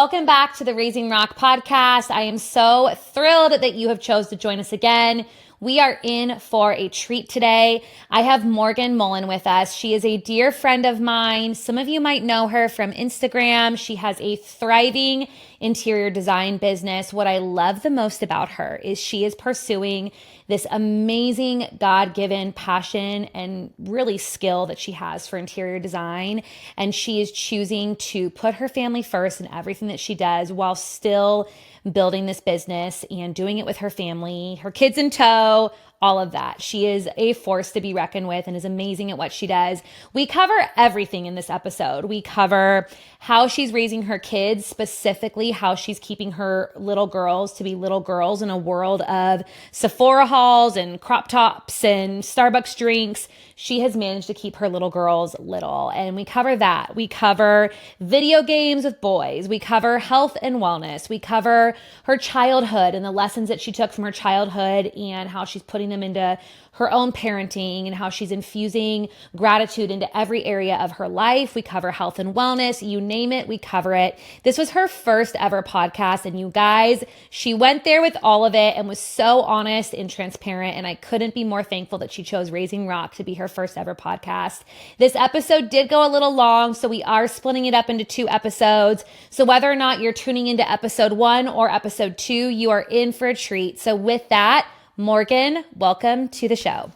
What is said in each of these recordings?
Welcome back to the Raising Rock podcast. I am so thrilled that you have chose to join us again. We are in for a treat today. I have Morgan Mullen with us. She is a dear friend of mine. Some of you might know her from Instagram. She has a thriving interior design business. What I love the most about her is she is pursuing this amazing God-given passion and really skill that she has for interior design. And she is choosing to put her family first in everything that she does while still building this business and doing it with her family, her kids in tow, all of that. She is a force to be reckoned with and is amazing at what she does. We cover everything in this episode. We cover how she's raising her kids, specifically how she's keeping her little girls to be little girls in a world of Sephora hauls and crop tops and Starbucks drinks. She has managed to keep her little girls little. And we cover that. We cover video games with boys. We cover health and wellness. We cover her childhood and the lessons that she took from her childhood and how she's putting them into her own parenting and how she's infusing gratitude into every area of her life. We cover health and wellness. You name it, we cover it. This was her first ever podcast. And you guys, she went there with all of it and was so honest and transparent. And I couldn't be more thankful that she chose Raising Rock to be her first ever podcast. This episode did go a little long, so we are splitting it up into 2 episodes. So whether or not you're tuning into episode 1 or episode 2, you are in for a treat. So with that, Morgan, welcome to the show.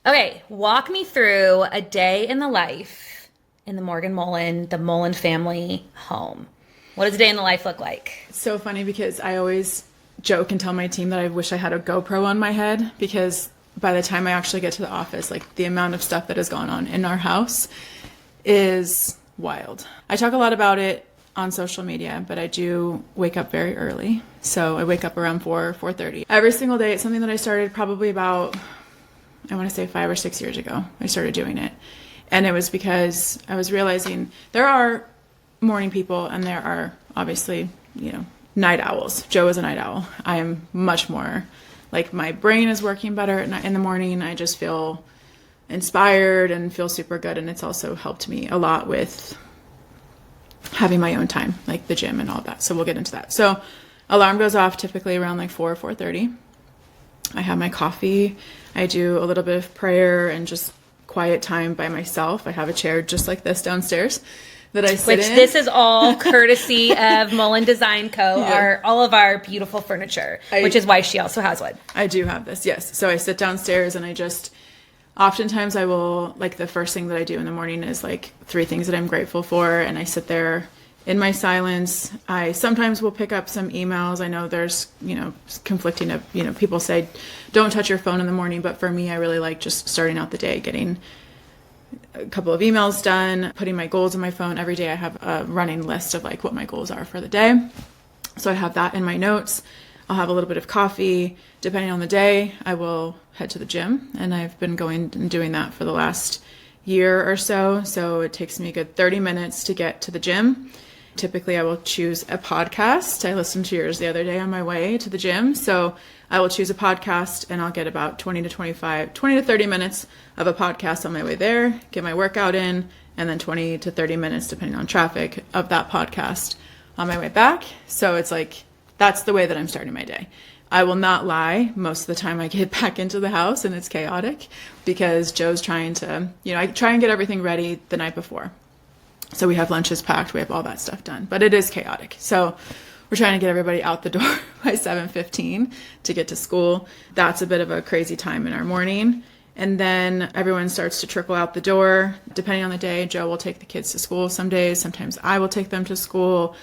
Okay, walk me through a day in the life in the Morgan Mullen, the Mullen family home. What does a day in the life look like? It's so funny because I always joke and tell my team that I wish I had a GoPro on my head, because by the time I actually get to the office, like the amount of stuff that has gone on in our house is wild. I talk a lot about it on social media, but I do wake up very early. So I wake up around 4:30. Every single day. It's something that I started probably about, I want to say 5 or 6 years ago. I started doing it. And it was because I was realizing there are morning people and there are obviously, night owls. Joe is a night owl. I am much more, like, my brain is working better at night. In the morning. I just feel inspired and feel super good. And it's also helped me a lot with having my own time, like the gym and all that. So we'll get into that. So alarm goes off typically around like 4:30. I have my coffee. I do a little bit of prayer and just quiet time by myself. I have a chair just like this downstairs that I sit in. Which this is all courtesy of Mullen Design Co., Yeah. all of our beautiful furniture, which is why she also has one. I do have this, yes. So I sit downstairs and oftentimes I will, like, the first thing that I do in the morning is like 3 things that I'm grateful for. And I sit there in my silence. I sometimes will pick up some emails. I know there's, conflicting of, people say, don't touch your phone in the morning. But for me, I really like just starting out the day, getting a couple of emails done, putting my goals in my phone. Every day I have a running list of like what my goals are for the day. So I have that in my notes. I'll have a little bit of coffee. Depending on the day, I will head to the gym. And I've been going and doing that for the last year or so. So it takes me a good 30 minutes to get to the gym. Typically, I will choose a podcast. I listened to yours the other day on my way to the gym. So I will choose a podcast and I'll get about 20 to 30 minutes of a podcast on my way there, get my workout in, and then 20 to 30 minutes, depending on traffic, of that podcast on my way back. So it's like, that's the way that I'm starting my day. I will not lie. Most of the time I get back into the house and it's chaotic because Joe's trying to, I try and get everything ready the night before. So we have lunches packed. We have all that stuff done, but it is chaotic. So we're trying to get everybody out the door by 7:15 to get to school. That's a bit of a crazy time in our morning. And then everyone starts to trickle out the door. Depending on the day, Joe will take the kids to school some days. Sometimes I will take them to school.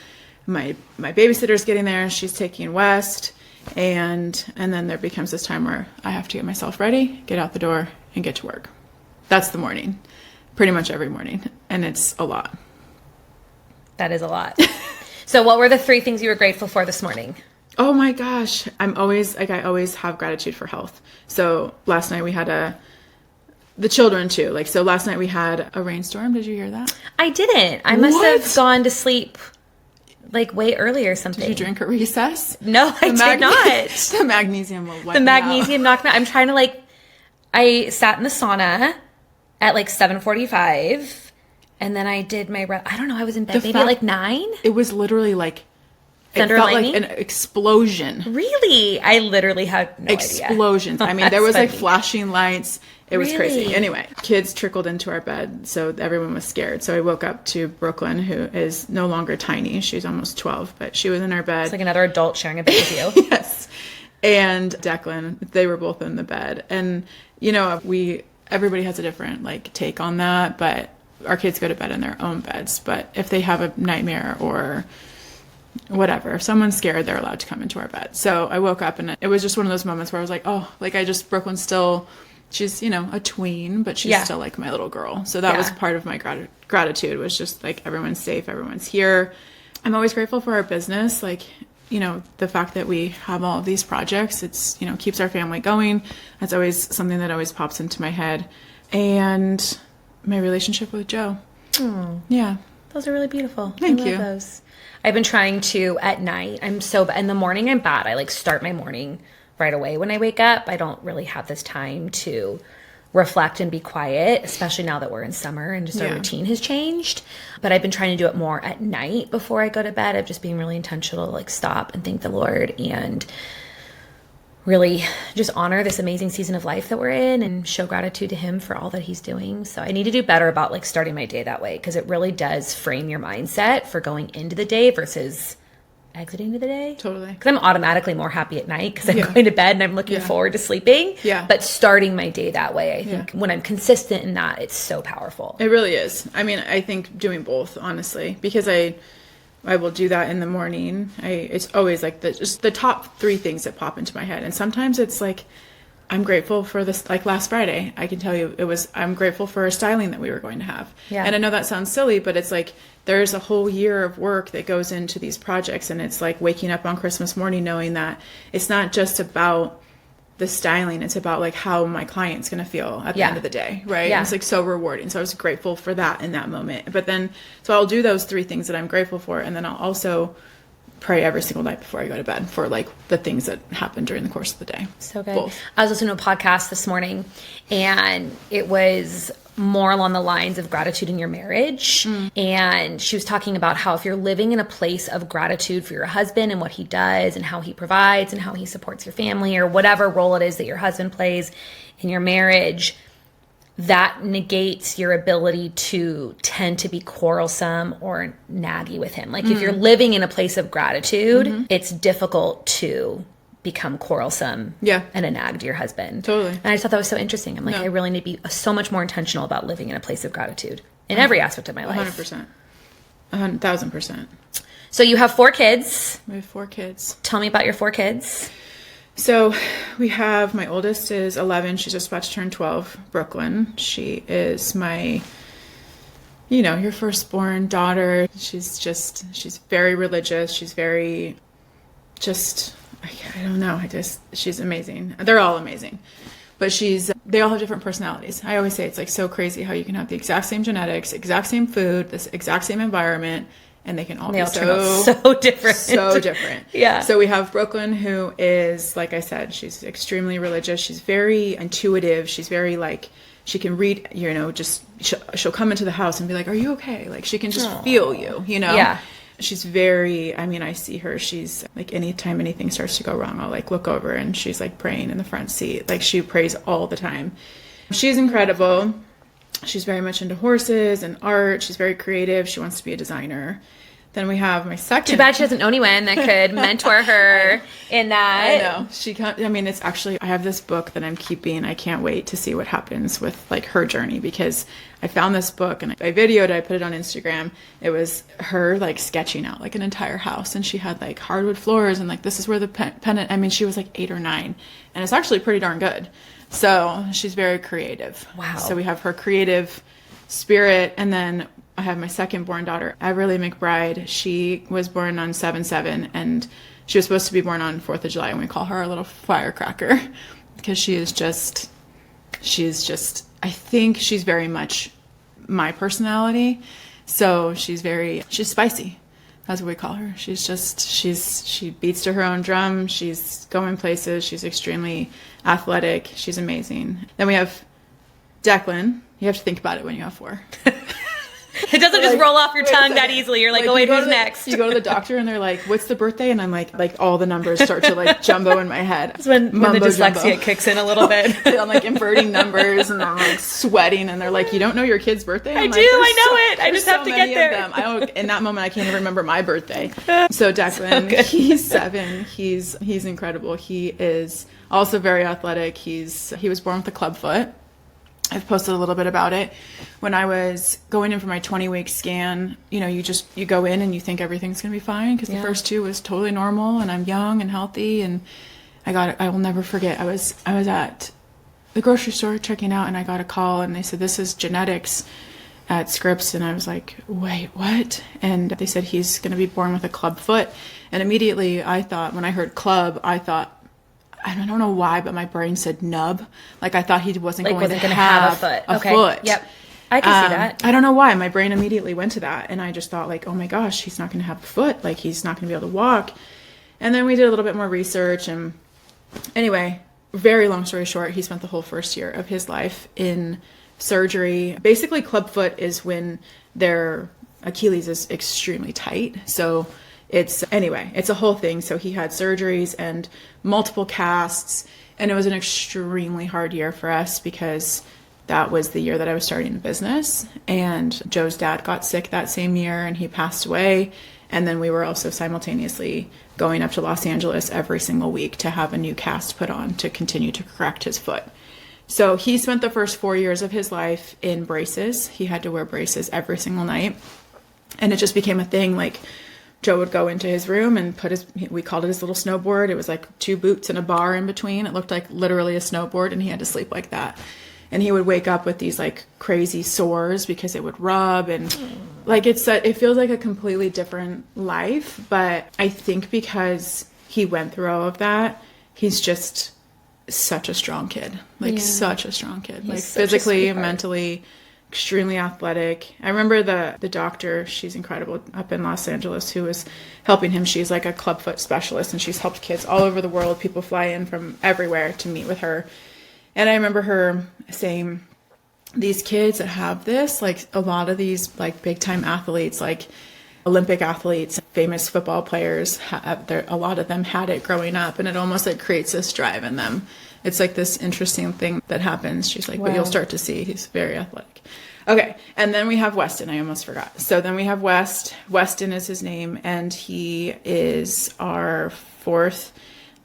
My babysitter's getting there. She's taking West. And then there becomes this time where I have to get myself ready, get out the door, and get to work. That's the morning. Pretty much every morning. And it's a lot. That is a lot. So what were the 3 things you were grateful for this morning? Oh my gosh. I always have gratitude for health. So last night we had the children too. So last night we had a rainstorm. Did you hear that? I didn't. I must have gone to sleep way early or something. Did you drink at recess? No, I did not. The magnesium will wipe The magnesium knocked me out. I'm trying to I sat in the sauna at 7:45 and then I did my, I don't know, I was in bed maybe at 9. It was literally It felt like an explosion. Really? I literally had no Explosions. idea. I mean, there was funny. like flashing lights. It was Really? crazy. Anyway, kids trickled into our bed, so everyone was scared. So I woke up to Brooklyn, who is no longer tiny. She's almost 12, but she was in our bed. It's like another adult sharing a bed with you. Yes. And Declan, they were both in the bed. And, everybody has a different like take on that, but our kids go to bed in their own beds. But if they have a nightmare or whatever, if someone's scared, they're allowed to come into our bed. So I woke up and it was just one of those moments where I was like, oh, like Brooklyn's still, she's, a tween, but she's still like my little girl. So that was part of my gratitude, was just like, everyone's safe, everyone's here. I'm always grateful for our business. Like, the fact that we have all of these projects, it's, keeps our family going. That's always something that always pops into my head. And my relationship with Joe. Yeah. Those are really beautiful. Thank I love you. Those. I've been trying to at night. I'm so bad. In the morning, I'm bad. I like start my morning right away when I wake up. I don't really have this time to reflect and be quiet, especially now that we're in summer and just our routine has changed. But I've been trying to do it more at night before I go to bed, of just being really intentional to like stop and thank the Lord and really just honor this amazing season of life that we're in and show gratitude to him for all that he's doing. So I need to do better about like starting my day that way, because it really does frame your mindset for going into the day versus exiting to the day. Totally. Because I'm automatically more happy at night because I'm going to bed and I'm looking forward to sleeping. Yeah. But starting my day that way, I think when I'm consistent in that, it's so powerful. It really is. I mean, I think doing both, honestly, because I will do that in the morning. It's always like just the top 3 things that pop into my head. And sometimes it's like, I'm grateful for this, like last Friday, I can tell you I'm grateful for a styling that we were going to have. Yeah. And I know that sounds silly, but it's like, there's a whole year of work that goes into these projects. And it's like waking up on Christmas morning knowing that it's not just about the styling, it's about like how my client's going to feel at the end of the day. Right. Yeah. And it's like so rewarding. So I was grateful for that in that moment. But then, so I'll do those 3 things that I'm grateful for. And then I'll also pray every single night before I go to bed for like the things that happen during the course of the day. So good. Both. I was listening to a podcast this morning and it was more along the lines of gratitude in your marriage. And she was talking about how if you're living in a place of gratitude for your husband and what he does and how he provides and how he supports your family or whatever role it is that your husband plays in your marriage, that negates your ability to tend to be quarrelsome or naggy with him. Like if you're living in a place of gratitude, it's difficult to become quarrelsome and a nag to your husband. Totally. And I just thought that was so interesting. I'm like, I really need to be so much more intentional about living in a place of gratitude in every aspect of my life. 100%. 1,000%. So you have 4 kids. We have 4 kids. Tell me about your 4 kids. So we have, my oldest is 11. She's just about to turn 12, Brooklyn. She is my, your firstborn daughter. She's very religious. She's very I don't know. She's amazing. They're all amazing. But they all have different personalities. I always say it's like so crazy how you can have the exact same genetics, exact same food, this exact same environment, and they can all be so different. So different. Yeah. So we have Brooklyn, who is, like I said, she's extremely religious. She's very intuitive. She's very like, she can read, she'll come into the house and be like, are you okay? Like she can just feel you, Yeah. She's very, I see her, she's like, anytime anything starts to go wrong, I'll like look over and she's like praying in the front seat. Like she prays all the time. She's incredible. She's very much into horses and art. She's very creative. She wants to be a designer. Then we have my second. Too bad she doesn't know anyone that could mentor her in that. I know. It's actually, I have this book that I'm keeping. I can't wait to see what happens with like her journey, because I found this book and I videoed it. I put it on Instagram. It was her like sketching out like an entire house, and she had like hardwood floors and like, this is where the pennant, she was like 8 or 9, and it's actually pretty darn good. So she's very creative. Wow. So we have her creative spirit. And then I have my second born daughter, Everly McBride. She was born on 7/7, and she was supposed to be born on 4th of July. And we call her our little firecracker because she's just, I think she's very much my personality. So she's spicy. That's what we call her. She beats to her own drum. She's going places. She's extremely athletic. She's amazing. Then we have Declan. You have to think about it when you have 4. It doesn't just roll off your tongue that easily. You're like, oh wait, who's next? You go to the doctor and they're like, what's the birthday? And I'm like all the numbers start to like jumbo in my head. That's when the dyslexia kicks in a little bit. I'm like inverting numbers and I'm like sweating and they're like, you don't know your kid's birthday? I do, I know it. I just have to get there. In that moment, I can't even remember my birthday. So Declan, he's 7. He's incredible. He is also very athletic. He was born with a club foot. I've posted a little bit about it. When I was going in for my 20-week scan, you go in and you think everything's going to be fine because the first 2 was totally normal and I'm young and healthy. And I will never forget. I was at the grocery store checking out and I got a call and they said, this is genetics at Scripps. And I was like, wait, what? And they said he's going to be born with a club foot. And immediately I thought, when I heard club, I thought, I don't know why, but my brain said nub. Like I thought he wasn't going to have a foot. A foot. Yep. I can see that. I don't know why. My brain immediately went to that. And I just thought like, oh my gosh, he's not going to have a foot. Like he's not going to be able to walk. And then we did a little bit more research. And anyway, very long story short, he spent the whole first year of his life in surgery. Basically, clubfoot is when their Achilles is extremely tight. So it's a whole thing. So he had surgeries and multiple casts, and it was an extremely hard year for us because that was the year that I was starting the business. And Joe's dad got sick that same year and he passed away. And then we were also simultaneously going up to Los Angeles every single week to have a new cast put on to continue to correct his foot. So he spent the first 4 years of his life in braces. He had to wear braces every single night. And it just became a thing. Like Joe would go into his room and we called it his little snowboard. It was like 2 boots and a bar in between. It looked like literally a snowboard and he had to sleep like that. And he would wake up with these like crazy sores because it would rub and like it feels like a completely different life. But I think because he went through all of that, he's just such a strong kid, such a strong kid, like physically, mentally, extremely athletic. I remember the doctor, she's incredible, up in Los Angeles, who was helping him. She's like a clubfoot specialist and she's helped kids all over the world. People fly in from everywhere to meet with her. And I remember her saying, these kids that have this, like a lot of these like big time athletes, like Olympic athletes, famous football players, a lot of them had it growing up, and it almost like creates this drive in them. It's like this interesting thing that happens. She's like, but you'll start to see he's very athletic. Okay, and then we have Weston. I almost forgot. So then we have Weston is his name, and he is our 4th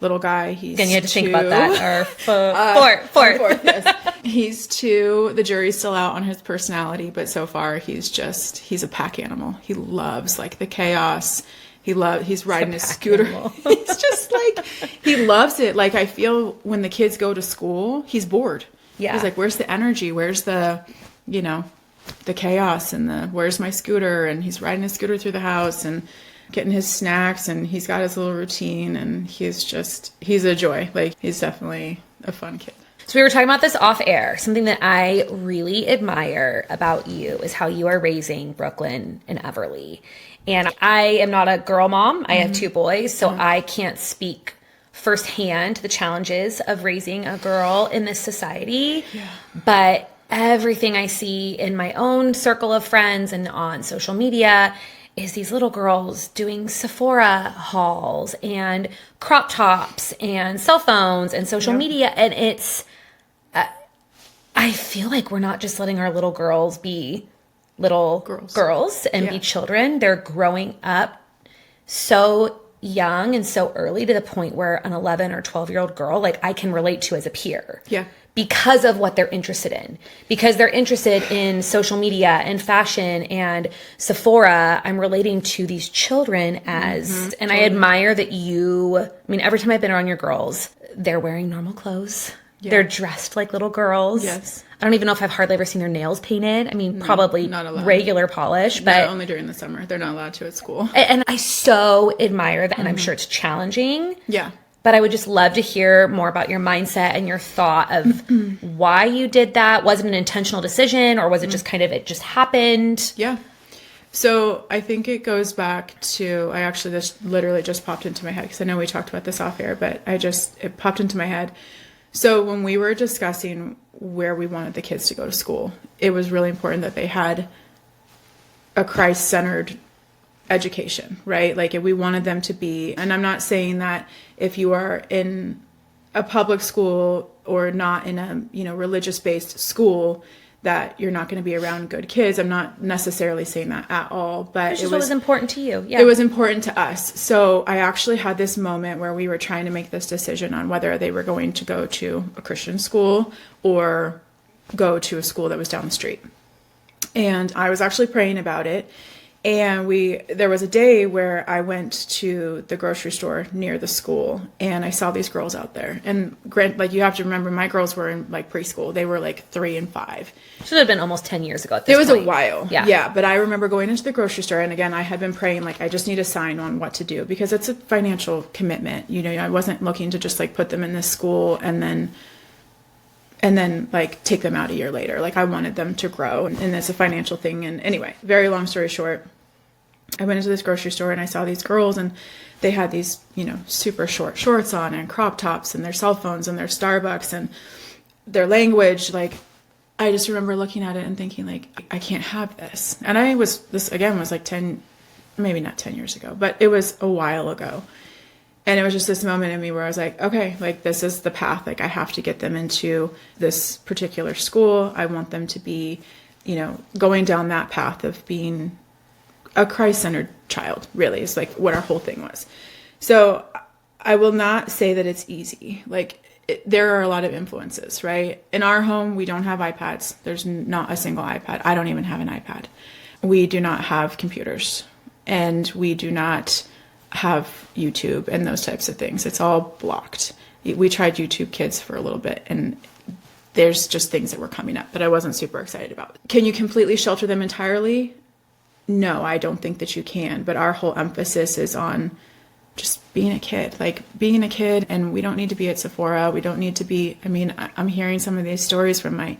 little guy. Again, you had to think about that. Or fourth. Yes. He's 2. The jury's still out on his personality, but so far he's a pack animal. He loves like the chaos. He's riding his scooter. He's just like, he loves it. Like I feel when the kids go to school, he's bored. Yeah. He's like, where's the energy? Where's the chaos and where's my scooter? And he's riding his scooter through the house and getting his snacks, and he's got his little routine, and he's a joy. Like he's definitely a fun kid. So we were talking about this off air. Something that I really admire about you is how you are raising Brooklyn and Everly. And I am not a girl mom. I have 2 boys, so I can't speak firsthand the challenges of raising a girl in this society. Yeah. But everything I see in my own circle of friends and on social media is these little girls doing Sephora hauls and crop tops and cell phones and social media. And it's, I feel like we're not just letting our little girls be little girls and be children. They're growing up so young and so early to the point where an 11 or 12-year-old girl, like I can relate to as a peer. Yeah. Because of what they're interested in. Because they're interested in social media and fashion and Sephora. I'm relating to these children as, and I admire that every time I've been around your girls, they're wearing normal clothes. Yeah. They're dressed like little girls. Yes. I don't even know if I've hardly ever seen their nails painted. I mean, probably regular polish, but only during the summer. They're not allowed to at school. And I so admire that, and I'm sure it's challenging. Yeah. But I would just love to hear more about your mindset and your thought of why you did that. Was it an intentional decision, or was it just kind of, it just happened? Yeah. So I think it goes back to, this literally just popped into my head because I know we talked about this off air, but it popped into my head. So when we were discussing where we wanted the kids to go to school, it was really important that they had a Christ-centered education, right? Like if we wanted them to be, and I'm not saying that if you are in a public school or not in a, religious-based school, that you're not going to be around good kids. I'm not necessarily saying that at all, but it was important to you. Yeah. It was important to us. So I actually had this moment where we were trying to make this decision on whether they were going to go to a Christian school or go to a school that was down the street. And I was actually praying about it. And there was a day where I went to the grocery store near the school and I saw these girls out there. And you have to remember, my girls were in preschool. They were 3 and 5. Should have been almost 10 years ago at this point. It was a while. Yeah. But I remember going into the grocery store, and again, I had been praying, I just need a sign on what to do, because it's a financial commitment. I wasn't looking to just put them in this school and then take them out a year later. I wanted them to grow, and it's a financial thing. And anyway, very long story short, I went into this grocery store and I saw these girls, and they had these, super short shorts on and crop tops and their cell phones and their Starbucks and their language. I just remember looking at it and thinking I can't have this. And this again was 10, maybe not 10 years ago, but it was a while ago. And it was just this moment in me where I was okay, this is the path. I have to get them into this particular school. I want them to be, going down that path of being a Christ-centered child, really, is what our whole thing was. So I will not say that it's easy. There are a lot of influences, right? In our home, we don't have iPads. There's not a single iPad. I don't even have an iPad. We do not have computers, and we do not have YouTube and those types of things. It's all blocked. We tried YouTube Kids for a little bit, and there's just things that were coming up that I wasn't super excited about. Can you completely shelter them entirely? No, I don't think that you can. But our whole emphasis is on just being a kid, being a kid. And we don't need to be at Sephora. We don't need to be, I'm hearing some of these stories from my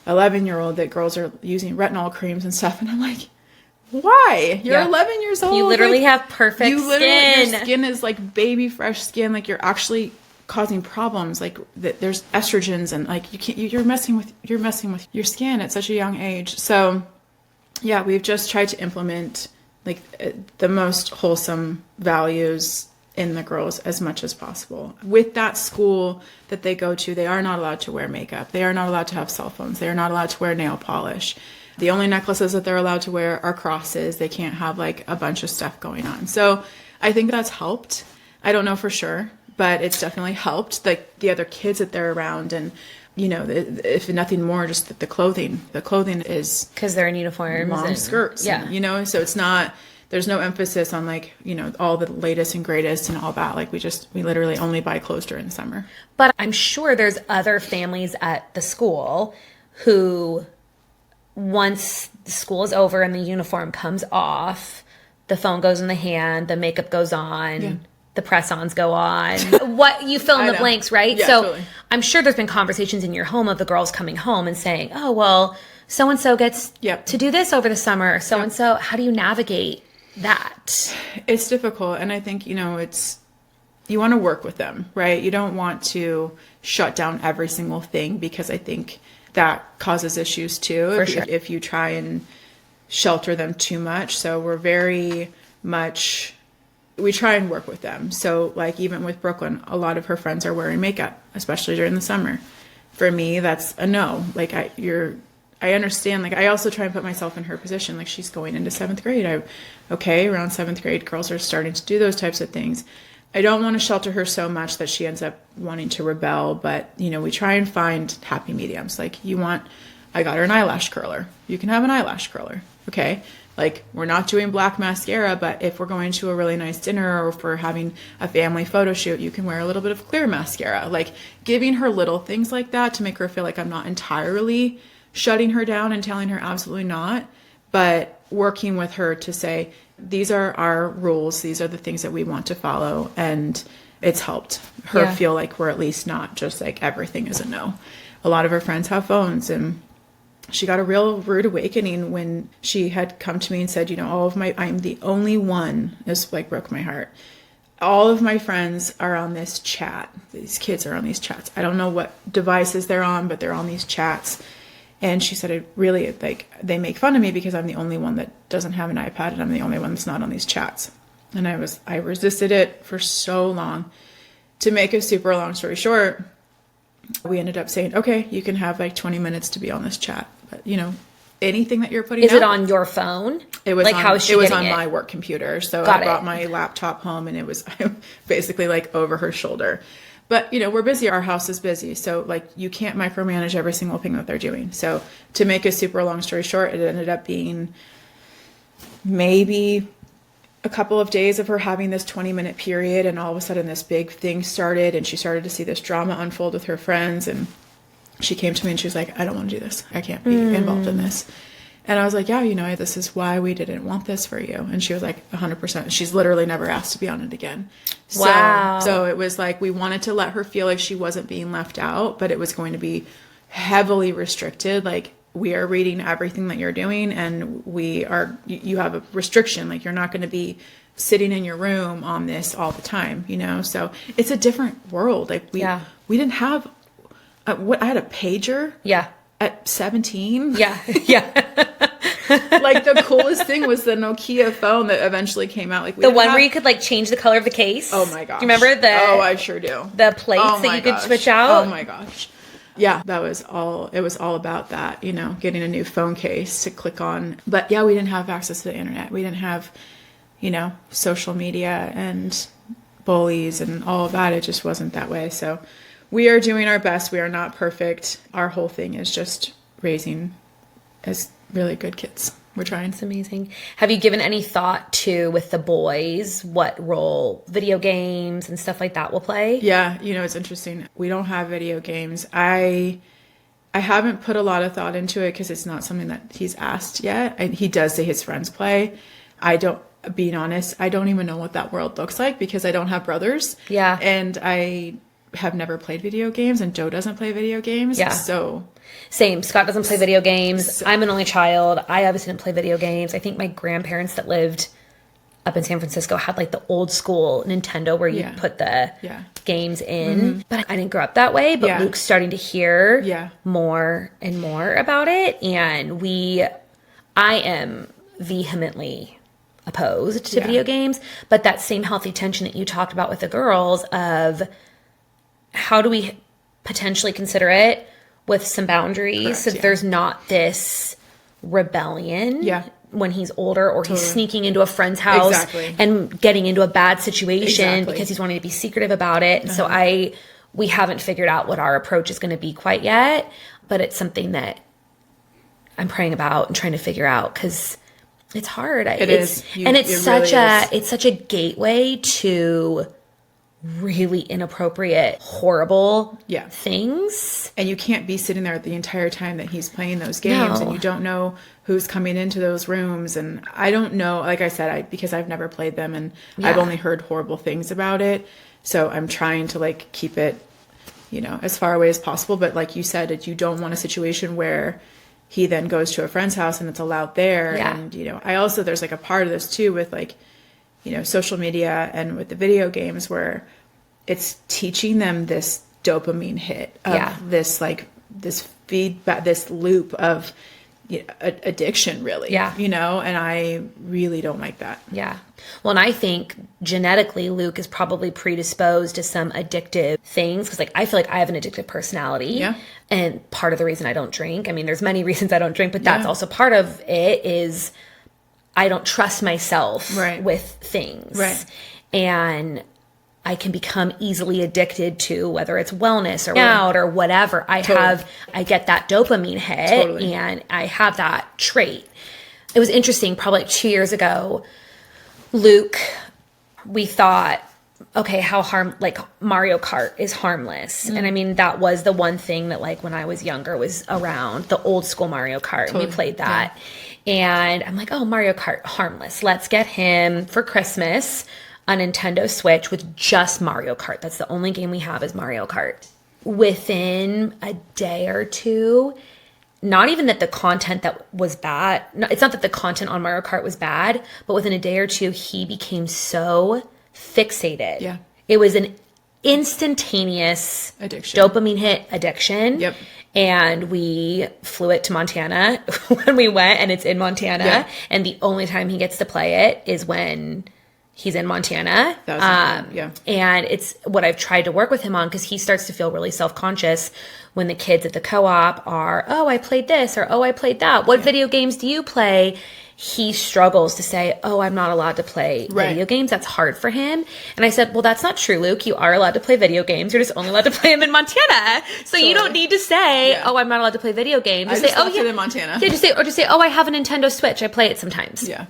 11-year-old that girls are using retinol creams and stuff. And I'm why? You're 11 years old. You literally have perfect skin. Your skin is baby fresh skin. You're actually causing problems. There's estrogens, and you're messing with your skin at such a young age. So yeah, we've just tried to implement the most wholesome values in the girls as much as possible. With that school that they go to, they are not allowed to wear makeup. They are not allowed to have cell phones. They are not allowed to wear nail polish. The only necklaces that they're allowed to wear are crosses. They can't have a bunch of stuff going on. So I think that's helped. I don't know for sure, but it's definitely helped. The other kids that they're around, and if nothing more, just the clothing. The clothing is because they're in uniforms, long skirts. Yeah, and, so it's not. There's no emphasis on all the latest and greatest and all that. We literally only buy clothes during the summer. But I'm sure there's other families at the school who, once the school is over and the uniform comes off, the phone goes in the hand, the makeup goes on. Yeah. The press-ons go on. What you fill in the blanks, right? Yeah, so totally. I'm sure there's been conversations in your home of the girls coming home and saying, "Oh, well, so and so gets to do this over the summer. So and so, how do you navigate that?" It's difficult, and I think it's you want to work with them, right? You don't want to shut down every single thing, because I think that causes issues too. For sure. If you try and shelter them too much. So we're very much. We try and work with them. So even with Brooklyn, a lot of her friends are wearing makeup, especially during the summer. For me, that's a no. I understand. I also try and put myself in her position. She's going into 7th grade. Around 7th grade, girls are starting to do those types of things. I don't want to shelter her so much that she ends up wanting to rebel, but we try and find happy mediums. I got her an eyelash curler. You can have an eyelash curler. Okay. We're not doing black mascara, but if we're going to a really nice dinner or if we're having a family photo shoot, you can wear a little bit of clear mascara. Giving her little things like that to make her feel I'm not entirely shutting her down and telling her absolutely not, but working with her to say, these are our rules. These are the things that we want to follow. And it's helped her feel we're at least not just everything is a no. A lot of her friends have phones, and she got a real rude awakening when she had come to me and said, I'm the only one. This broke my heart. All of my friends are on this chat. These kids are on these chats. I don't know what devices they're on, but they're on these chats. And she said, it really, like, they make fun of me because I'm the only one that doesn't have an iPad and I'm the only one that's not on these chats. And I resisted it for so long. To make a super long story short, we ended up saying, okay, you can have like 20 minutes to be on this chat. But, anything that you're putting Is out, it on your phone? it was like, on, how is she it was getting on it? my work computer. So Got I brought it. my laptop home and it was basically like over her shoulder. But, we're busy. Our house is busy. So, like, you can't micromanage every single thing that they're doing. So to make a super long story short, it ended up being maybe a couple of days of her having this 20-minute period. And all of a sudden this big thing started and she started to see this drama unfold with her friends. And she came to me and she was like, I don't want to do this. I can't be involved in this. And I was like, yeah, this is why we didn't want this for you. And she was like, 100%. She's literally never asked to be on it again. Wow. So it was like, we wanted to let her feel like she wasn't being left out, but it was going to be heavily restricted. Like, we are reading everything that you're doing and you have a restriction. Like, you're not going to be sitting in your room on this all the time, So it's a different world. Like, we didn't have, I had a pager. Yeah. At 17. Yeah. Yeah. Like, the coolest thing was the Nokia phone that eventually came out. Like, The one where you could like change the color of the case. Oh my gosh. Do you remember Oh, I sure do. the plates that you could switch out? Oh my gosh. Yeah, it was all about that, getting a new phone case to click on. But yeah, we didn't have access to the internet. We didn't have, social media and bullies and all of that. It just wasn't that way. So we are doing our best. We are not perfect. Our whole thing is just raising as really good kids. We're trying. It's amazing. Have you given any thought to, with the boys, what role video games and stuff like that will play? Yeah, it's interesting. We don't have video games. I haven't put a lot of thought into it because it's not something that he's asked yet. He does say his friends play. Being honest, I don't even know what that world looks like because I don't have brothers. Yeah. And I have never played video games, and Joe doesn't play video games. Yeah. So same. Scott doesn't play video games. I'm an only child. I obviously didn't play video games. I think my grandparents that lived up in San Francisco had like the old school Nintendo where you put the games in. Mm-hmm. But I didn't grow up that way. But Luke's starting to hear more and more about it. And I am vehemently opposed to video games. But that same healthy tension that you talked about with the girls of how do we potentially consider it with some boundaries so that there's not this rebellion when he's older or he's sneaking into a friend's house and getting into a bad situation because he's wanting to be secretive about it. And so we haven't figured out what our approach is going to be quite yet, but it's something that I'm praying about and trying to figure out because it's hard. It's such a gateway to really inappropriate, horrible things. And you can't be sitting there the entire time that he's playing those games and you don't know who's coming into those rooms. And I don't know, like I said, because I've never played them and I've only heard horrible things about it. So I'm trying to like keep it, as far away as possible. But like you said, you don't want a situation where he then goes to a friend's house and it's allowed there. Yeah. And, I also, there's like a part of this too with like, social media and with the video games where it's teaching them this dopamine hit of this feedback, this loop of addiction really, and I really don't like that. Yeah. Well, and I think genetically Luke is probably predisposed to some addictive things because like I feel like I have an addictive personality. Yeah. And part of the reason I don't drink, I mean, there's many reasons I don't drink, but that's also part of it is I don't trust myself with things. Right. And I can become easily addicted to whether it's wellness or out or whatever. I get that dopamine hit and I have that trait. It was interesting, probably like 2 years ago, Luke, we thought, okay, Mario Kart is harmless. And I mean, that was the one thing that like when I was younger was around, the old school Mario Kart. And we played that. Yeah. And I'm like, oh, Mario Kart, harmless. Let's get him for Christmas a Nintendo Switch with just Mario Kart. That's the only game we have is Mario Kart. Within a day or two, not even that the content that was bad. No, it's not that the content on Mario Kart was bad, but within a day or two, he became so fixated. Yeah. It was an instantaneous addiction, dopamine hit addiction. Yep. And we flew it to Montana when we went, and it's in Montana. Yeah. And the only time he gets to play it is when he's in Montana. Yeah. And it's what I've tried to work with him on, because he starts to feel really self-conscious when the kids at the co-op are, oh, I played this, or oh, I played that. What video games do you play? He struggles to say, oh, I'm not allowed to play video games. That's hard for him. And I said, well, that's not true, Luke. You are allowed to play video games. You're just only allowed to play them in Montana. So you don't need to say, oh, I'm not allowed to play video games. Just say, oh, yeah, in Montana. Yeah, just say, oh, I have a Nintendo Switch. I play it sometimes. Yeah.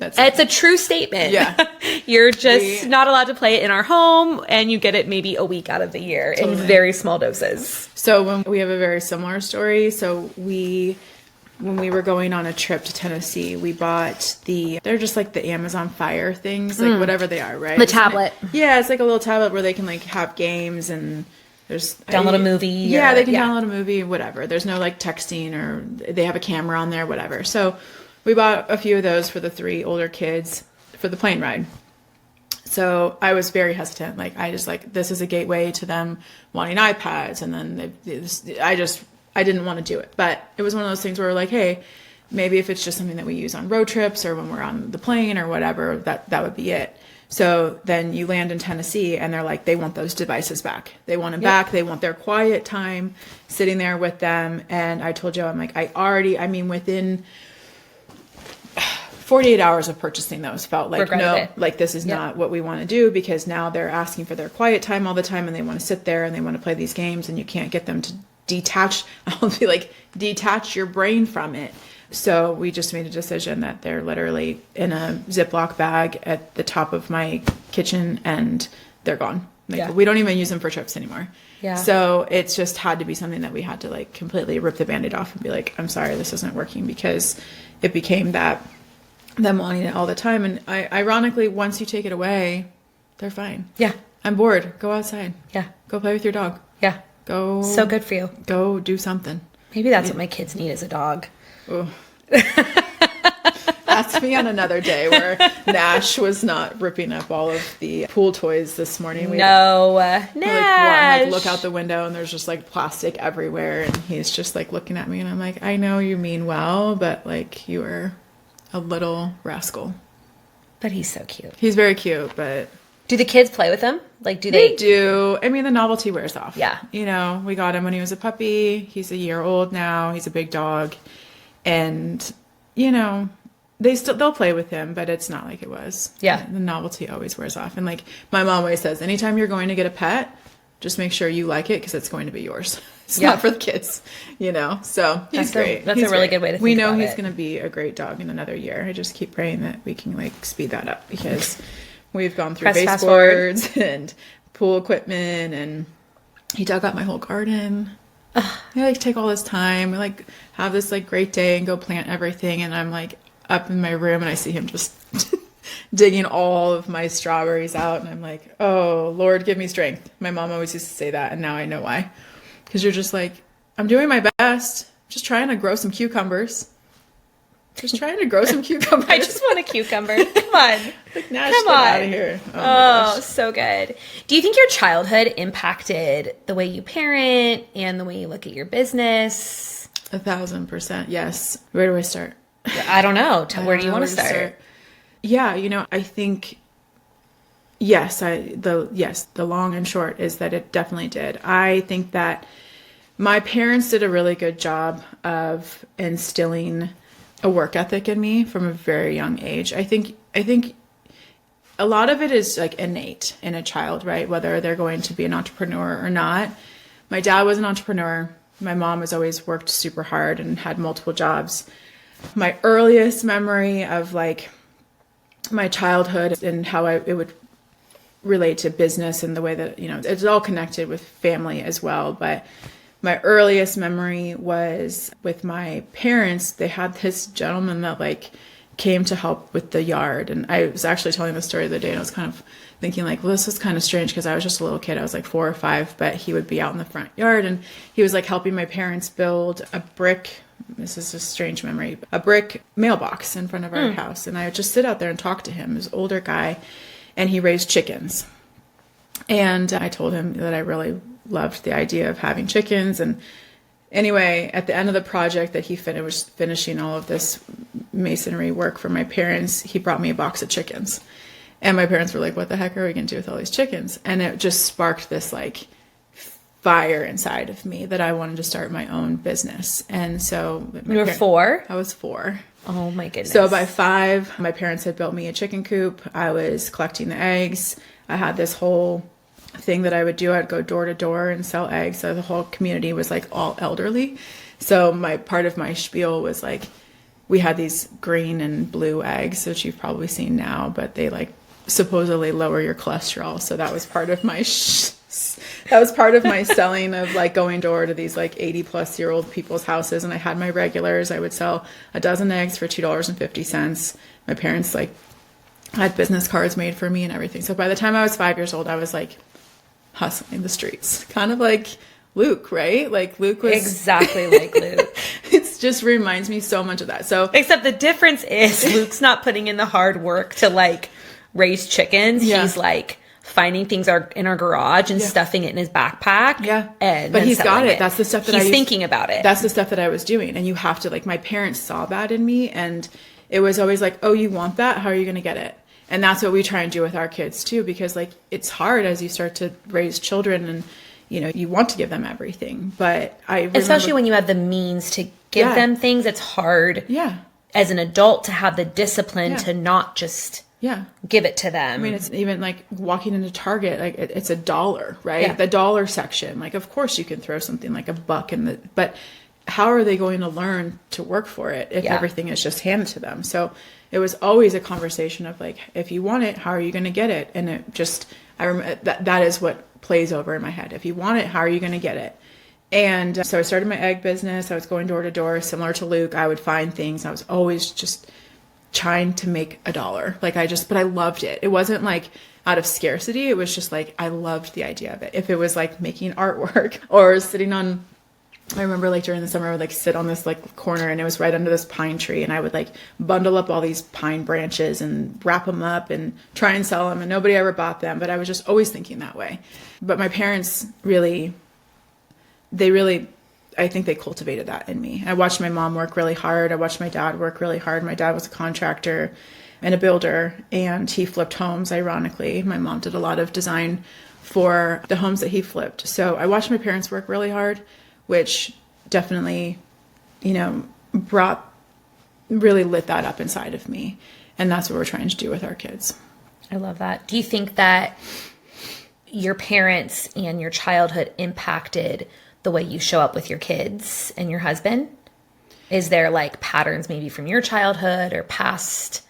It's a true statement. Yeah. You're just not allowed to play it in our home, and you get it maybe a week out of the year in very small doses. So when we have a very similar story. So when we were going on a trip to Tennessee, we bought they're just like the Amazon Fire things, like whatever they are, right? The tablet. Yeah, it's like a little tablet where they can like have games and there's download a movie. Yeah, they can download a movie, whatever. There's no like texting, or they have a camera on there, whatever. So we bought a few of those for the 3 older kids for the plane ride. So I was very hesitant. Like, I just like, this is a gateway to them wanting iPads. And then I didn't want to do it. But it was one of those things where we're like, hey, maybe if it's just something that we use on road trips or when we're on the plane or whatever, that would be it. So then you land in Tennessee and they're like, they want those devices back. They want them back. They want their quiet time sitting there with them. And I told Joe, I'm like, within 48 hours of purchasing those felt like, this is not what we want to do, because now they're asking for their quiet time all the time and they want to sit there and they want to play these games, and you can't get them to detach your brain from it. So we just made a decision that they're literally in a Ziploc bag at the top of my kitchen and they're gone. We don't even use them for trips anymore. Yeah. So it's just had to be something that we had to like completely rip the Band-Aid off and be like, I'm sorry, this isn't working, because it became that them wanting it all the time. And ironically, once you take it away, they're fine. Yeah. I'm bored. Go outside. Yeah. Go play with your dog. Yeah. Go. So good for you. Go do something. Maybe that's what my kids need, is a dog. Oh. Ask me on another day where Nash was not ripping up all of the pool toys this morning. Nash. Like, look out the window and there's just like plastic everywhere, and he's just like looking at me, and I'm like, I know you mean well, but like, you are a little rascal. But he's so cute. He's very cute, but... Do the kids play with him? Like, do they? They do. I mean, the novelty wears off. Yeah. You know, we got him when he was a puppy. He's a year old now. He's a big dog. And, you know, they'll play with him, but it's not like it was. Yeah. The novelty always wears off. And like my mom always says, anytime you're going to get a pet, just make sure you like it, because it's going to be yours. It's not for the kids, you know? So he's great. That's a really good way to think about it. We know he's going to be a great dog in another year. I just keep praying that we can like speed that up, because we've gone through baseboards and pool equipment, and he dug up my whole garden. We like take all this time. We like have this like great day and go plant everything. And I'm like up in my room and I see him just digging all of my strawberries out. And I'm like, oh, Lord, give me strength. My mom always used to say that. And now I know why. Because you're just like, I'm doing my best. Just trying to grow some cucumbers. I just want a cucumber. Come on. Like, Nash, come on. Get out of here. Oh, so good. Do you think your childhood impacted the way you parent and the way you look at your business? 1,000%. Yes. Where do I start? I don't know. Where do you want to start? Yeah, you know, I think, the long and short is that it definitely did. I think that my parents did a really good job of instilling a work ethic in me from a very young age. I think a lot of it is like innate in a child, right? Whether they're going to be an entrepreneur or not. My dad was an entrepreneur. My mom has always worked super hard and had multiple jobs. My earliest memory of like my childhood and how it would relate to business and the way that, you know, it's all connected with family as well. But my earliest memory was with my parents. They had this gentleman that like came to help with the yard. And I was actually telling the story the other day, and I was kind of thinking like, well, this was kind of strange, because I was just a little kid. I was like 4 or 5, but he would be out in the front yard and he was like helping my parents build a brick. This is a strange memory, a brick mailbox in front of our house. And I would just sit out there and talk to him. He was an older guy, and he raised chickens. And I told him that I really loved the idea of having chickens. And anyway, at the end of the project that he was finishing all of this masonry work for my parents, he brought me a box of chickens. And my parents were like, what the heck are we going to do with all these chickens? And it just sparked this like fire inside of me that I wanted to start my own business. And so you were 4? I was 4. Oh my goodness. So by 5, my parents had built me a chicken coop. I was collecting the eggs. I had this whole thing that I would do. I'd go door to door and sell eggs. So the whole community was like all elderly. So part of my spiel was like, we had these green and blue eggs, which you've probably seen now, but they like supposedly lower your cholesterol. So that was part of my selling of like going door to these like 80-plus-year-old people's houses. And I had my regulars. I would sell a dozen eggs for $2.50. My parents like had business cards made for me and everything. So by the time I was 5 years old, I was like hustling the streets, kind of like Luke, right? Like Luke was exactly like Luke. It just reminds me so much of that. So except the difference is Luke's not putting in the hard work to like raise chickens. Yeah. He's like finding things in our garage and stuffing it in his backpack. Yeah. And but he's got it. That's the stuff that he's thinking about it. That's the stuff that I was doing. And you have to, like, my parents saw that in me, and it was always like, oh, you want that? How are you going to get it? And that's what we try and do with our kids too, because like it's hard as you start to raise children, and you know, you want to give them everything. But especially when you have the means to give them things, it's hard as an adult to have the discipline to not just give it to them. I mean, it's even like walking into Target, like it's $1, right? Yeah. The dollar section. Like, of course you can throw something like $1 in but how are they going to learn to work for it if everything is just handed to them? So it was always a conversation of like, if you want it, how are you going to get it? And it just, I remember that is what plays over in my head. If you want it, how are you going to get it? And so I started my egg business. I was going door to door, similar to Luke. I would find things. I was always just trying to make $1. Like but I loved it. It wasn't like out of scarcity. It was just like, I loved the idea of it. If it was like making artwork or sitting on, I remember like during the summer, I would like sit on this like corner, and it was right under this pine tree, and I would like bundle up all these pine branches and wrap them up and try and sell them, and nobody ever bought them, but I was just always thinking that way. But my parents really, I think they cultivated that in me. I watched my mom work really hard. I watched my dad work really hard. My dad was a contractor and a builder, and he flipped homes, ironically. My mom did a lot of design for the homes that he flipped. So I watched my parents work really hard, which definitely, you know, really lit that up inside of me. And that's what we're trying to do with our kids. I love that. Do you think that your parents and your childhood impacted the way you show up with your kids and your husband? Is there like patterns maybe from your childhood or past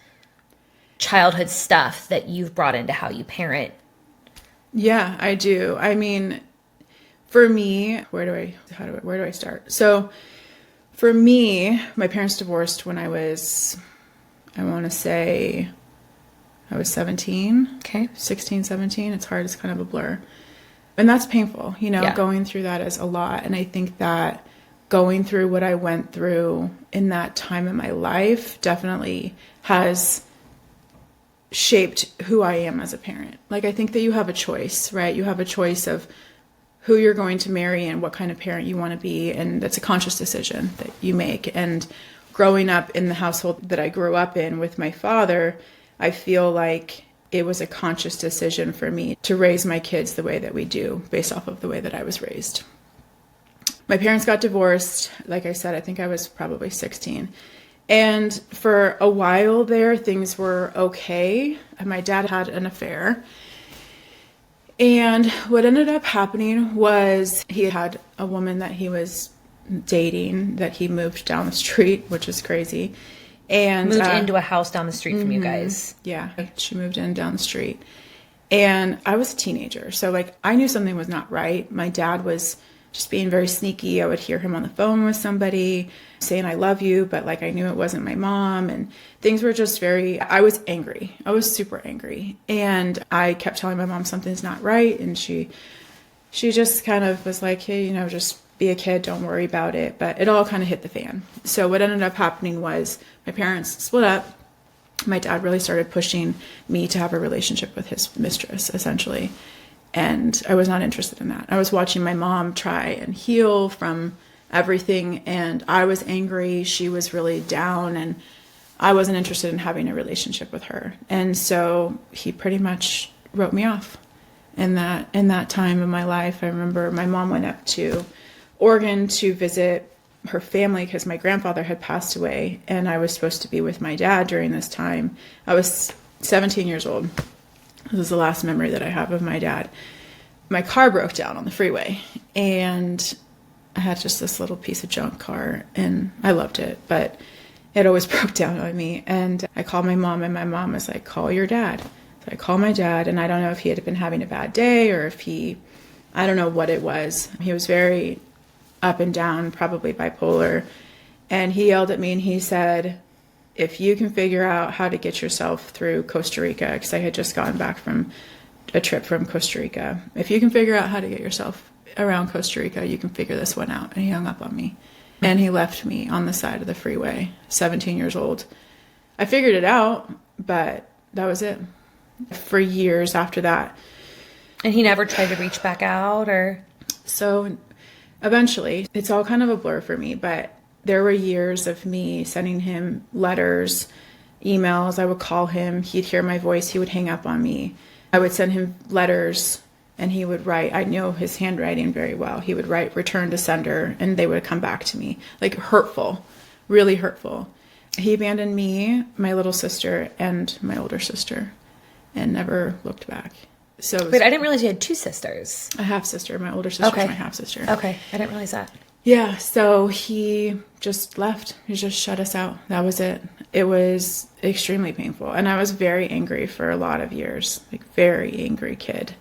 childhood stuff that you've brought into how you parent? Yeah, I do. I mean, for me, where do I start? So for me, my parents divorced when I was, I want to say I was 17, 16, 17. It's hard. It's kind of a blur. And that's painful, you know, going through that is a lot. And I think that going through what I went through in that time in my life definitely has shaped who I am as a parent. Like, I think that you have a choice, right? You have a choice of who you're going to marry and what kind of parent you want to be. And that's a conscious decision that you make. And growing up in the household that I grew up in with my father, I feel like it was a conscious decision for me to raise my kids the way that we do based off of the way that I was raised. My parents got divorced. Like I said, I think I was probably 16. And for a while there, things were okay. My dad had an affair. And what ended up happening was he had a woman that he was dating that he moved down the street, which is crazy. And moved into a house down the street from you guys. Yeah, she moved in down the street. And I was a teenager. So like I knew something was not right. My dad was just being very sneaky. I would hear him on the phone with somebody saying, I love you, but like I knew it wasn't my mom. And things were just I was angry. I was super angry. And I kept telling my mom something's not right. And she just kind of was like, hey, you know, just be a kid, don't worry about it. But it all kind of hit the fan. So what ended up happening was my parents split up. My dad really started pushing me to have a relationship with his mistress, essentially. And I was not interested in that. I was watching my mom try and heal from everything, and I was angry. She was really down, and I wasn't interested in having a relationship with her. And so he pretty much wrote me off. In that time of my life, I remember my mom went up to Oregon to visit her family because my grandfather had passed away, and I was supposed to be with my dad during this time. I was 17 years old. This is the last memory that I have of my dad. My car broke down on the freeway, and I had just this little piece of junk car, and I loved it, but it always broke down on me. And I called my mom, and my mom was like, call your dad. So I called my dad, and I don't know if he had been having a bad day or if I don't know what it was. He was very up and down, probably bipolar. And he yelled at me and he said, if you can figure out how to get yourself through Costa Rica, because I had just gotten back from a trip from Costa Rica. If you can figure out how to get yourself around Costa Rica, you can figure this one out. And he hung up on me. And he left me on the side of the freeway, 17 years old. I figured it out, but that was it. For years after that. And he never tried to reach back out, or? So eventually, it's all kind of a blur for me, but there were years of me sending him letters, emails. I would call him, he'd hear my voice, he would hang up on me. I would send him letters and he would write. I know his handwriting very well. He would write return to sender, and they would come back to me, like hurtful, really hurtful. He abandoned me, my little sister, and my older sister, and never looked back. So wait, I didn't realize you had two sisters. A half sister. My older sister is my half sister. Okay, I didn't realize that. Yeah, so he just left. He just shut us out. That was it. It was extremely painful, and I was very angry for a lot of years, like very angry kid,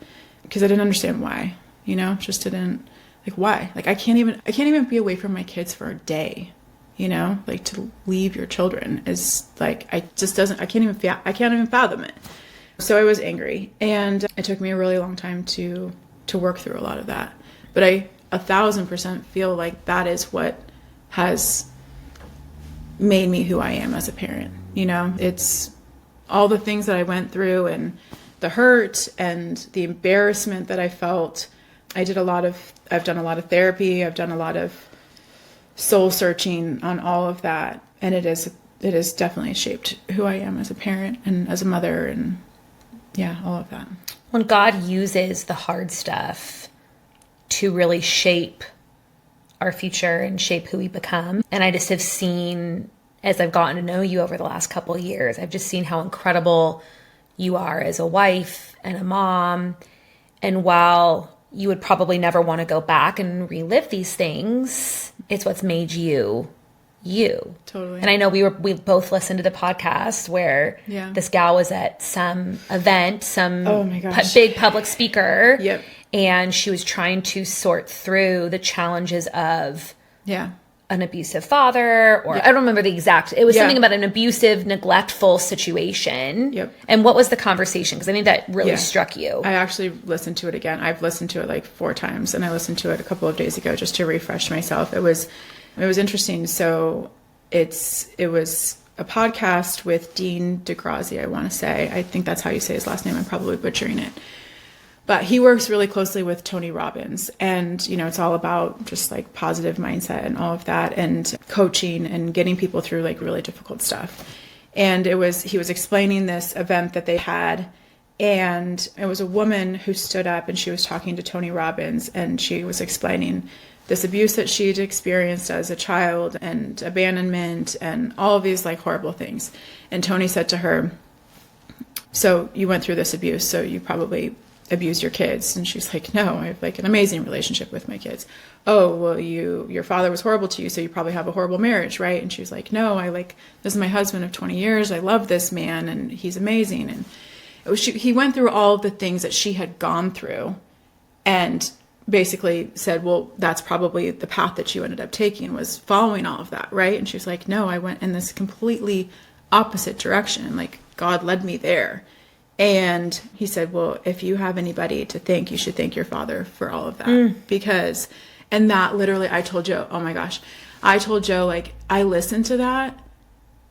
because I didn't understand why. Just didn't, like, why? Like I can't even be away from my kids for a day. Like to leave your children is like I can't even fathom it. So I was angry, and it took me a really long time to work through a lot of that. But I 1,000% feel like that is what has made me who I am as a parent. It's all the things that I went through, and the hurt and the embarrassment that I felt. I've done a lot of therapy. I've done a lot of soul searching on all of that. And it has definitely shaped who I am as a parent and as a mother, and yeah, all of that. When God uses the hard stuff to really shape our future and shape who we become. And I just have seen, as I've gotten to know you over the last couple of years, I've just seen how incredible you are as a wife and a mom. And while you would probably never want to go back and relive these things, it's what's made you. Totally. And I know we both listened to the podcast where this gal was at some event, big public speaker. Yep. And she was trying to sort through the challenges of an abusive father, or I don't remember the exact, it was something about an abusive, neglectful situation. Yep. And what was the conversation? Because I think that really struck you. I actually listened to it again. I've listened to it like 4 times, and I listened to it a couple of days ago just to refresh myself. It was interesting. So it was a podcast with Dean DeGrazia, I want to say. I think that's how you say his last name. I'm probably butchering it. But he works really closely with Tony Robbins, and, it's all about just like positive mindset and all of that, and coaching and getting people through like really difficult stuff. And he was explaining this event that they had, and it was a woman who stood up and she was talking to Tony Robbins, and she was explaining this abuse that she'd experienced as a child, and abandonment, and all of these like horrible things. And Tony said to her, so you went through this abuse, so you probably abused your kids. And she's like, no, I have like an amazing relationship with my kids. Oh, well, your father was horrible to you, so you probably have a horrible marriage, right? And she was like, no, this is my husband of 20 years. I love this man, and he's amazing. And he went through all of the things that she had gone through, and basically said, well, that's probably the path that you ended up taking, was following all of that, right? And she was like, no, I went in this completely opposite direction. Like, God led me there. And he said, well, if you have anybody to thank, you should thank your father for all of that. And that literally, I told Joe, oh my gosh, like, I listened to that,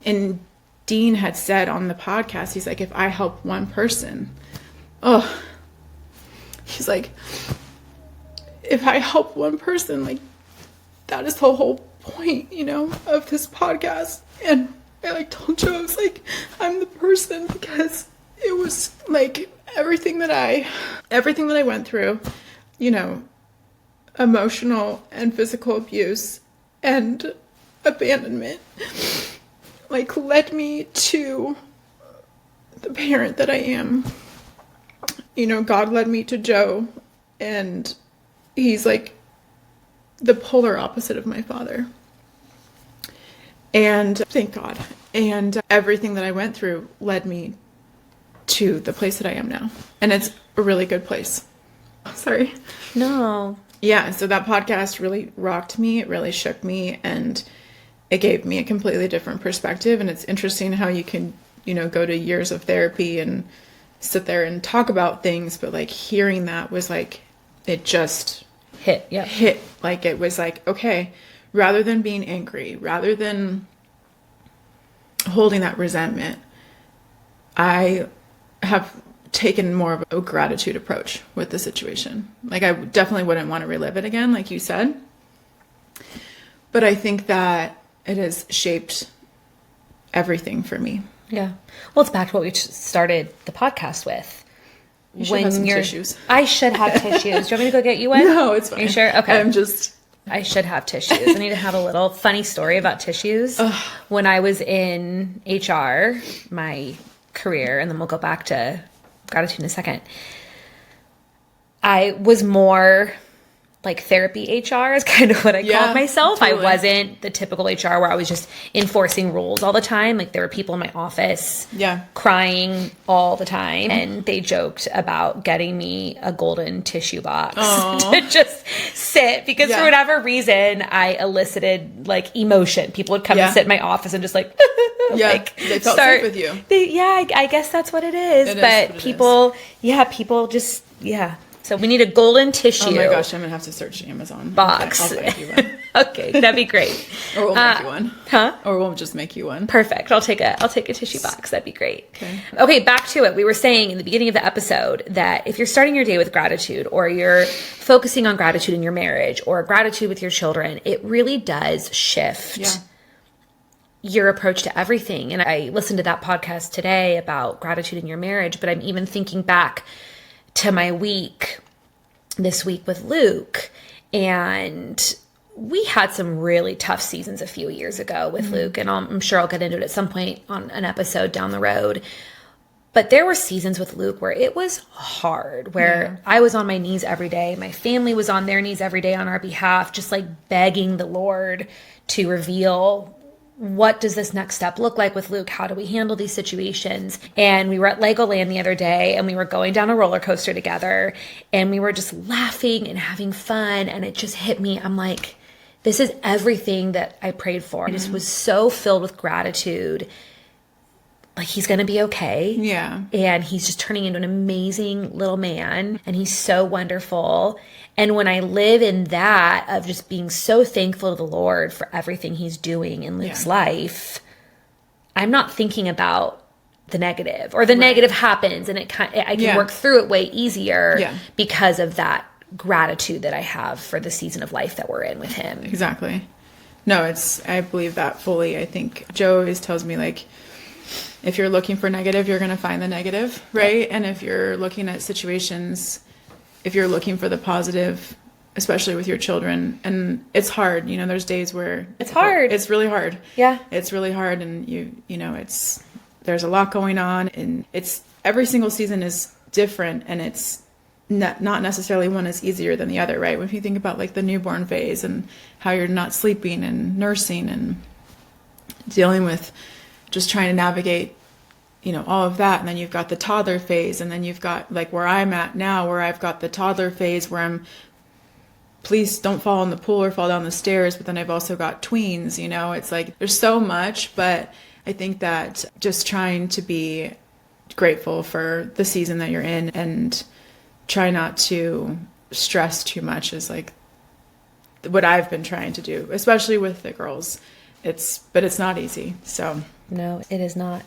and Dean had said on the podcast, he's like, if I help one person, he's like, if I help one person, like, that is the whole point, you know, of this podcast. And I like told Joe, I was like, I'm the person, because it was like everything that I went through, you know, emotional and physical abuse and abandonment, like, led me to the parent that I am. You know, God led me to Joe, and he's like the polar opposite of my father. And thank God. And everything that I went through led me to the place that I am now. And it's a really good place. Sorry. No. Yeah, so that podcast really rocked me. It really shook me, and it gave me a completely different perspective. And it's interesting how you can, you know, go to years of therapy and sit there and talk about things, but like hearing that was like, it just hit. Like, it was like, okay, rather than being angry, rather than holding that resentment, I have taken more of a gratitude approach with the situation. Like, I definitely wouldn't want to relive it again, like you said. But I think that it has shaped everything for me. Yeah. Well, it's back to what we started the podcast with. You should have some tissues. I should have tissues. Do you want me to go get you one? No, it's fine. Are you sure? Okay. I should have tissues. I need to have a little funny story about tissues. When I was in HR, my career, and then we'll go back to gratitude in a second, I was more like therapy HR is kind of what I called myself. Totally. I wasn't the typical HR where I was just enforcing rules all the time. Like, there were people in my office crying all the time. And they joked about getting me a golden tissue box to just sit, because for whatever reason, I elicited like emotion. People would come and sit in my office and just like, like, they felt safe with you. I guess that's what it is. But people just. So we need a golden tissue. Oh my gosh, I'm going to have to search Amazon. Box. Okay, I'll make you one. Okay, that'd be great. Or we'll make you one. Huh? Or we'll just make you one. Perfect. I'll take a tissue box. That'd be great. Okay, back to it. We were saying in the beginning of the episode that if you're starting your day with gratitude, or you're focusing on gratitude in your marriage, or gratitude with your children, it really does shift your approach to everything. And I listened to that podcast today about gratitude in your marriage, but I'm even thinking back to my this week with Luke, and we had some really tough seasons a few years ago with Luke, and I'm sure I'll get into it at some point on an episode down the road. But there were seasons with Luke where it was hard, where I was on my knees every day. My family was on their knees every day on our behalf, just like begging the Lord to reveal, what does this next step look like with Luke? How do we handle these situations? And we were at Legoland the other day, and we were going down a roller coaster together, and we were just laughing and having fun. And it just hit me. I'm like, this is everything that I prayed for. I just was so filled with gratitude. Like, he's going to be okay. Yeah. And he's just turning into an amazing little man, and he's so wonderful. And when I live in that of just being so thankful to the Lord for everything he's doing in Luke's life, I'm not thinking about the negative, or the negative happens, and I can work through it way easier because of that gratitude that I have for the season of life that we're in with him. Exactly. No, I believe that fully. I think Joe always tells me, like, if you're looking for negative, you're going to find the negative, right? And if you're looking at situations, if you're looking for the positive, especially with your children, and it's hard, you know, there's days where it's hard. It's really hard. Yeah. It's really hard. And you know, there's a lot going on, and every single season is different, and it's not necessarily one is easier than the other, right? If you think about like the newborn phase and how you're not sleeping and nursing and dealing with just trying to navigate, you know, all of that. And then you've got the toddler phase, and then you've got like where I'm at now, where I've got the toddler phase where please don't fall in the pool or fall down the stairs. But then I've also got tweens, you know, it's like, there's so much, but I think that just trying to be grateful for the season that you're in and try not to stress too much is like what I've been trying to do, especially with the girls. But it's not easy. So no, it is not.